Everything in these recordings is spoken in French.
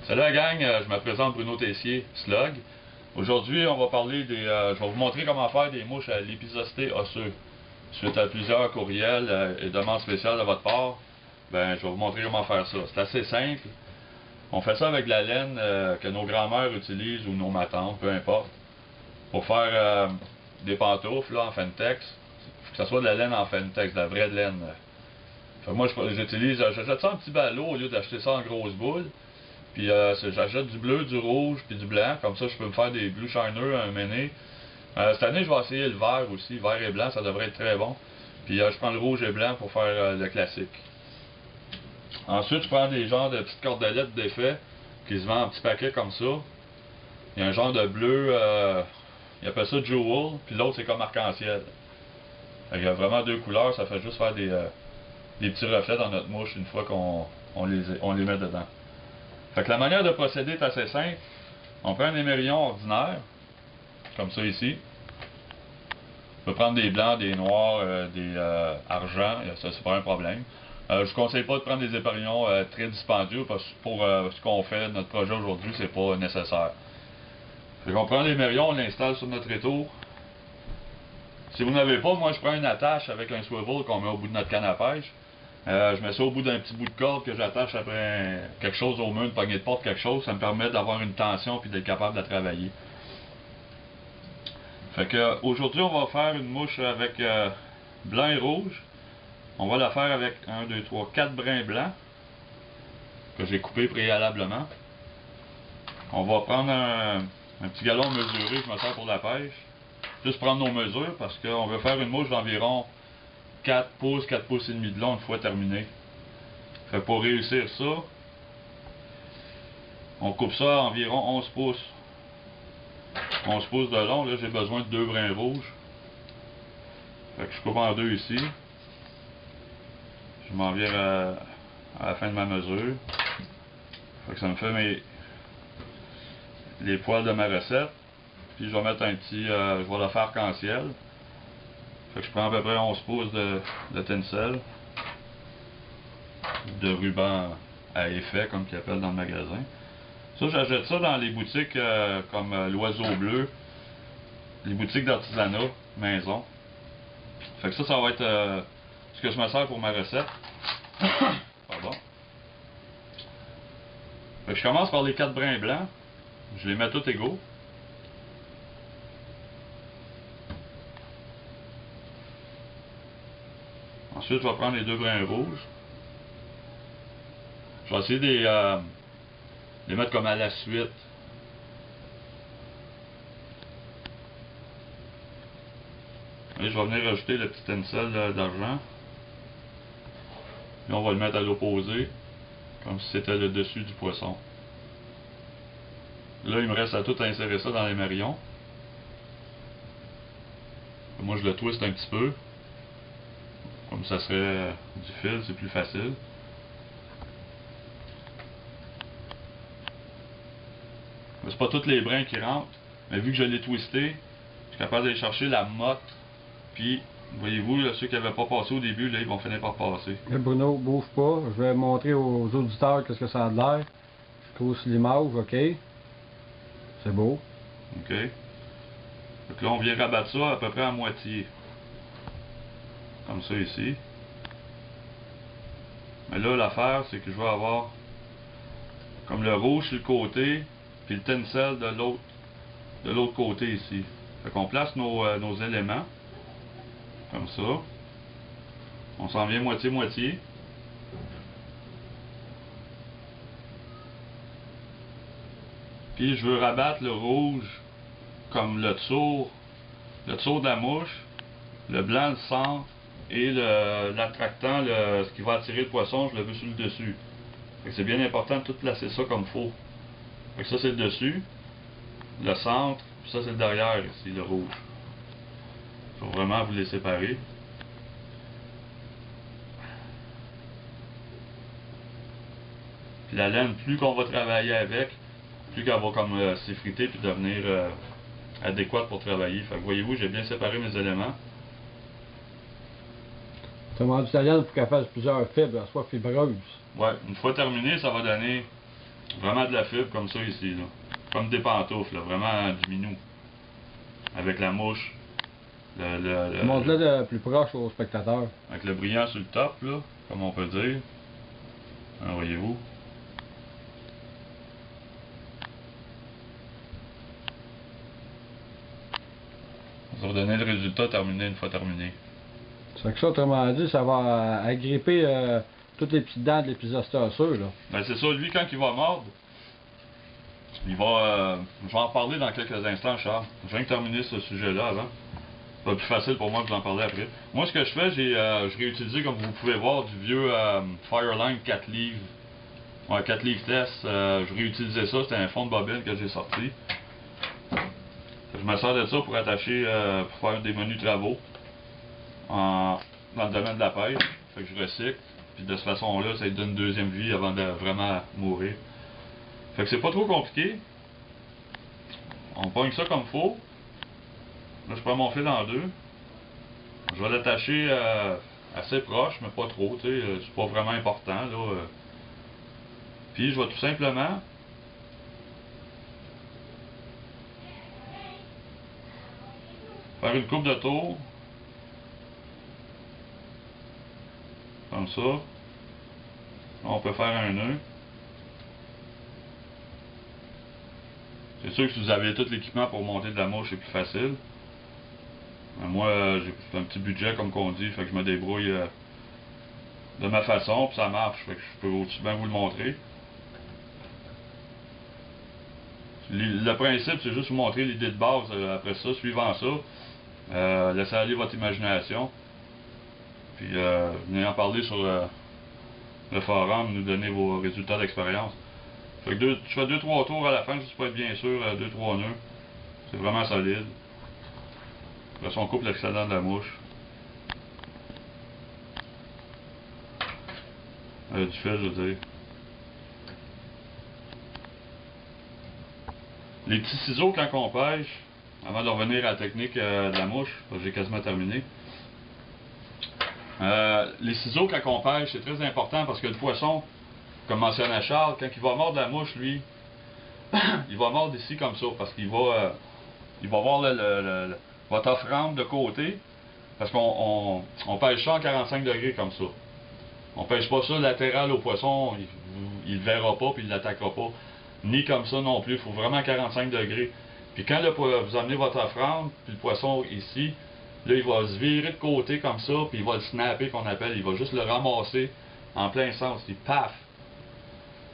Salut la gang, je me présente Bruno Tessier, Slug. Aujourd'hui, on va parler je vais vous montrer comment faire des mouches à l'épizosté osseux. Suite à plusieurs courriels et demandes spéciales de votre part, je vais vous montrer comment faire ça. C'est assez simple. On fait ça avec de la laine que nos grands-mères utilisent ou nos matantes, peu importe, pour faire des pantoufles là, en Fentex. Que ce soit de la laine en Fentex, de la vraie laine. Moi, j'achète ça en petit ballot au lieu d'acheter ça en grosses boules. Puis j'achète du bleu, du rouge, puis du blanc. Comme ça, je peux me faire des blue shiners, un méné. Cette année, je vais essayer le vert aussi. Vert et blanc, ça devrait être très bon. Puis je prends le rouge et blanc pour faire le classique. Ensuite, je prends des genres de petites cordelettes d'effet qui se vendent en petits paquets comme ça. Il y a un genre de bleu, ils appellent ça Jewel, puis l'autre c'est comme arc-en-ciel. Il y a vraiment deux couleurs, ça fait juste faire des petits reflets dans notre mouche une fois qu'on les met dedans. Fait que la manière de procéder est assez simple. On prend un émerillon ordinaire, comme ça ici. On peut prendre des blancs, des noirs, des argents, ça c'est pas un problème. Je ne conseille pas de prendre des éperillons très dispendieux parce que pour ce qu'on fait, notre projet aujourd'hui, c'est pas nécessaire. Fait qu'on prend l'émerillon, on l'installe sur notre étau. Si vous n'avez pas, moi je prends une attache avec un swivel qu'on met au bout de notre canne à pêche. Je mets ça au bout d'un petit bout de corde que j'attache après quelque chose au mur, une poignée de porte, quelque chose. Ça me permet d'avoir une tension et d'être capable de la travailler. Fait que aujourd'hui, on va faire une mouche avec blanc et rouge. On va la faire avec 1, 2, 3, 4 brins blancs que j'ai coupés préalablement. On va prendre un petit galon mesuré, je me sers pour la pêche. Juste prendre nos mesures parce qu'on veut faire une mouche d'environ 4 pouces et demi de long une fois terminé. Fait pour réussir ça, on coupe ça à environ 11 pouces. 11 pouces de long, là j'ai besoin de 2 brins rouges. Fait que je coupe en deux ici. Je m'en viens à la fin de ma mesure. Fait que ça me fait les poils de ma recette. Puis je vais mettre un petit, je vais le faire arc-en-ciel. Fait que je prends à peu près 11 pouces de tencel, de ruban à effet, comme qu'ils appellent dans le magasin. Ça, j'achète ça dans les boutiques comme l'Oiseau Bleu, les boutiques d'artisanat maison. Fait que ça va être ce que je me sers pour ma recette. Pardon. Fait que je commence par les 4 brins blancs. Je les mets tous égaux. Ensuite, je vais prendre les 2 brins rouges. Je vais essayer de les mettre comme à la suite. Et je vais venir rajouter le petit tencel d'argent. Puis on va le mettre à l'opposé, comme si c'était le dessus du poisson. Là, il me reste à tout insérer ça dans l'émerillon. Moi, je le twiste un petit peu. Comme ça serait du fil, c'est plus facile. C'est pas tous les brins qui rentrent, mais vu que je l'ai twisté, je suis capable d'aller chercher la motte. Puis, voyez-vous, là, ceux qui n'avaient pas passé au début, là, ils vont finir par passer. Bruno, bouge pas. Je vais montrer aux auditeurs qu'est-ce que ça a de l'air. Je trouve l'image, ok. C'est beau. Ok. Donc là, on vient rabattre ça à peu près à moitié. Comme ça ici. Mais là, l'affaire, c'est que je vais avoir comme le rouge sur le côté, puis le tencel de l'autre côté ici. Fait qu'on place nos éléments. Comme ça. On s'en vient moitié-moitié. Puis je veux rabattre le rouge comme le tour de la mouche, le blanc le centre et l'attractant, ce qui va attirer le poisson, je le veux sur le dessus. Fait que c'est bien important de tout placer ça comme il faut. Fait que ça c'est le dessus, le centre, puis ça c'est le derrière ici, le rouge. Il faut vraiment vous les séparer. Puis la laine, plus qu'on va travailler avec, plus qu'elle va comme s'effriter puis devenir adéquate pour travailler. Fait que voyez-vous, j'ai bien séparé mes éléments. Tu as vendu ta laine pour qu'elle fasse plusieurs fibres, elle soit fibreuse. Ouais, une fois terminé, ça va donner Vraiment de la fibre comme ça ici, là. Comme des pantoufles, là. Vraiment du minou. Avec la mouche. Montre-le de plus proche aux spectateurs. Avec le brillant sur le top, là, comme on peut dire. Hein, voyez-vous. Ça va donner le résultat terminé une fois terminé. C'est que ça, autrement dit, ça va agripper toutes les petites dents de l'épisosté osseux, là. Ben c'est ça, lui quand il va mordre, il va. Je vais en parler dans quelques instants, Charles. Je viens de terminer ce sujet-là avant. Ça va être plus facile pour moi de vous en parler après. Moi, ce que je fais, je réutilisé, comme vous pouvez voir, du vieux Fireline 4 livres. Ouais, 4 livres test. Je réutilisais ça, c'était un fond de bobine que j'ai sorti. Je me sers de ça pour attacher, pour faire des menus travaux dans le domaine de la pêche. Fait que je recycle. Puis de cette façon-là, ça lui donne une deuxième vie avant de vraiment mourir. Fait que c'est pas trop compliqué. On pogne ça comme faut. Là, je prends mon fil en deux. Je vais l'attacher assez proche, mais pas trop, tu sais. C'est pas vraiment important, là. Puis je vais tout simplement faire une coupe de tour. Comme ça. Là, on peut faire un nœud. C'est sûr que si vous avez tout l'équipement pour monter de la mouche, c'est plus facile. Mais moi, j'ai un petit budget, comme qu'on dit, fait que je me débrouille de ma façon, puis ça marche. Fait que je peux aussi bien vous le montrer. Le principe, c'est juste vous montrer l'idée de base. Après ça, suivant ça, laissez aller votre imagination. Puis venez en parler sur le forum, nous donner vos résultats d'expérience. Fait que je fais 2-3 tours à la fin, juste pour être bien sûr, 2-3 nœuds. C'est vraiment solide. Après ça, on coupe l'excédent de la mouche. Du fil, je veux dire. Les petits ciseaux quand on pêche, avant de revenir à la technique de la mouche, parce que j'ai quasiment terminé. Les ciseaux quand on pêche, c'est très important parce que le poisson, comme mentionnait Charles, quand il va mordre la mouche, lui, il va mordre ici comme ça, parce qu'il va, il va voir votre offrande de côté, parce qu'on pêche ça en 45 degrés comme ça. On pêche pas ça latéral au poisson, il le verra pas puis il l'attaquera pas. Ni comme ça non plus, il faut vraiment 45 degrés. Puis quand vous amenez votre offrande, puis le poisson ici, là il va se virer de côté comme ça, puis il va le snapper qu'on appelle, il va juste le ramasser en plein sens, il paf!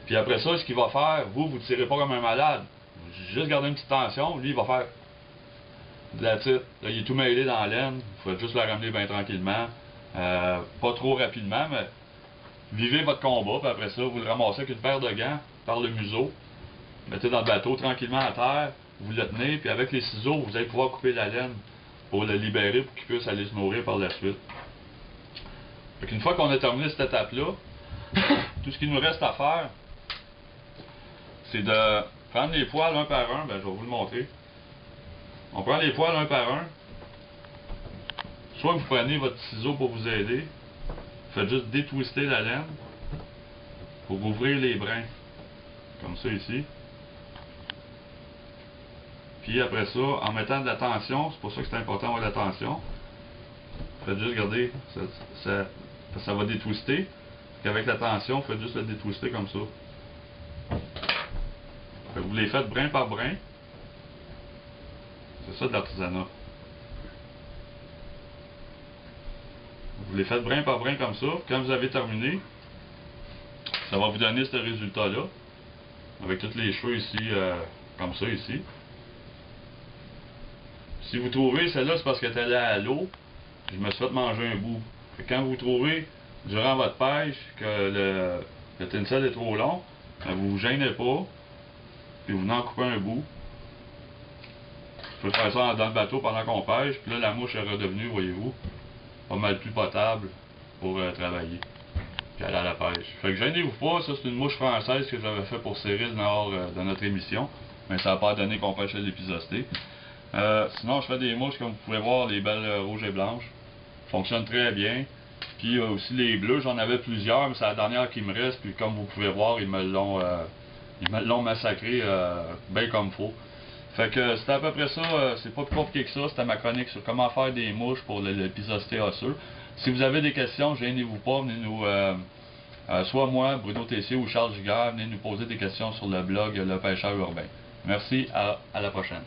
Puis après ça, ce qu'il va faire, vous tirez pas comme un malade, juste garder une petite tension, lui il va faire de la tite. Là il est tout mêlé dans la laine, il faut juste le ramener bien tranquillement, pas trop rapidement, mais vivez votre combat, puis après ça, vous le ramassez avec une paire de gants par le museau, mettez dans le bateau tranquillement à terre, vous le tenez, puis avec les ciseaux, vous allez pouvoir couper la laine pour le libérer pour qu'il puisse aller se nourrir par la suite. Fait qu'une fois qu'on a terminé cette étape-là, tout ce qu'il nous reste à faire, c'est de prendre les poils un par un. Ben, je vais vous le montrer. On prend les poils un par un. Soit vous prenez votre ciseau pour vous aider, faites juste détwister la laine pour ouvrir les brins, comme ça ici. Puis après ça, en mettant de la tension, c'est pour ça que c'est important d'avoir de la tension. Faites juste, regardez, ça va détwister. Avec la tension, faites juste le détwister comme ça. Fait que vous les faites brin par brin. C'est ça de l'artisanat. Vous les faites brin par brin comme ça. Quand vous avez terminé, ça va vous donner ce résultat-là. Avec tous les cheveux ici, comme ça ici. Si vous trouvez celle-là, c'est parce qu'elle est allée à l'eau. Je me suis fait manger un bout. Fait que quand vous trouvez, durant votre pêche, que le tinsel est trop long, ben vous vous gênez pas. Puis vous en coupez un bout. Je peux faire ça dans le bateau pendant qu'on pêche. Puis là, la mouche est redevenue, voyez-vous, pas mal plus potable pour travailler. Puis aller à la pêche. Fait que gênez-vous pas, ça c'est une mouche française que j'avais fait pour Cyril lors de notre émission. Mais ça n'a pas donné qu'on pêchait l'épisosté. Sinon, je fais des mouches, comme vous pouvez voir, les belles rouges et blanches. Fonctionnent très bien. Puis aussi les bleus, j'en avais plusieurs, mais c'est la dernière qui me reste. Puis comme vous pouvez voir, ils me Ils l'ont massacré bien comme faut. Fait que c'était à peu près ça, c'est pas plus compliqué que ça, c'était ma chronique sur comment faire des mouches pour l'épisosité osseux. Si vous avez des questions, gênez-vous pas, venez nous, soit moi, Bruno Tessier ou Charles Giguère, venez nous poser des questions sur le blog Le Pêcheur Urbain. Merci, à la prochaine.